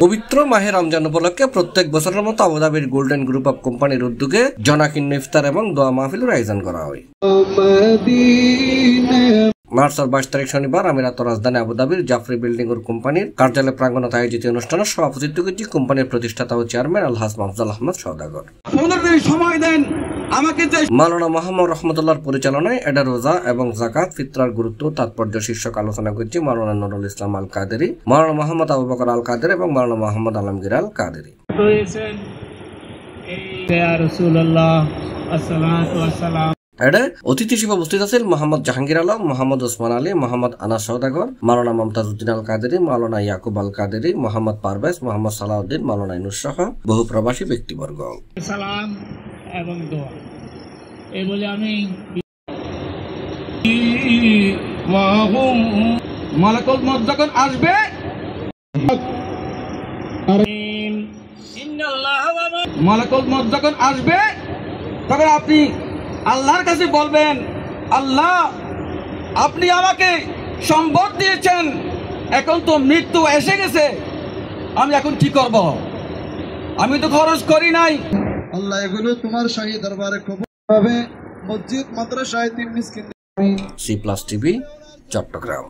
পবিত্র মাহে রমজান উপলক্ষে প্রত্যেক বছরের মতো আবুধাবির গোল্ডেন গ্রুপ অব কোম্পানির উদ্যোগে জনাকিন্ন ইফতার এবং দোয়া মাহফিলের আয়োজন করা হয়। মার্চের 22 তারিখ শনিবার আমিরাত রাজধানী আবুধাবির জাফরি বিল্ডিং এর কোম্পানির কার্যালয় প্রাঙ্গণে আয়োজিত অনুষ্ঠানে সভাপতিত্ব করেছেন কোম্পানির প্রতিষ্ঠাতা ও চেয়ারম্যান আলহাজ মাহফুজুল আহমদ সওদাগর। মাওলানা মোহাম্মদ রহমতুল্লাহর পরিচালনায় এডা রোজা এবং যাকাত ফিতরার গুরুত্ব তাৎপর্য শীর্ষক আলোচনা করেছে মাওলানা নুরুল ইসলাম আল কাদেরী, মাওলানা মোহাম্মদ আবু বকর আল কাদের এবং মাওলানা মোহাম্মদ আলমগীর আল কাদেরী। এডে অতিথি হিসেবে উপস্থিত আছেন মোহাম্মদ জাহাঙ্গীর আলম, মোহাম্মদ ওসমান আলী, মোহাম্মদ আনাস সওদাগর, মাওলানা মমতাজউদ্দিন আল কাদেরী, মাওলানা ইয়াকুব আল কাদেরী, মোহাম্মদ পারভেজ, মোহাম্মদ সালাউদ্দিন, মাওলানা ইনুস সহ বহু প্রবাসী ব্যক্তিবর্গ। সালাম এবং দোয়া এই বলে আমি মালাকুল মউত যখন আসবে মালাকুল মউত যখন আসবে তখন আপনি আল্লাহর কাছে বলবেন, আল্লাহ আপনি আমাকে সম্পদ দিয়েছেন, এখন তো মৃত্যু এসে গেছে, আমি এখন কি করব? আমি তো খরচ করি নাই। আল্লাহ এগুলো তোমার শাহী দরবারে কবুল হবে। মসজিদ মাদ্রাসায় তিন মিসকিন। C+ TV Chittagong.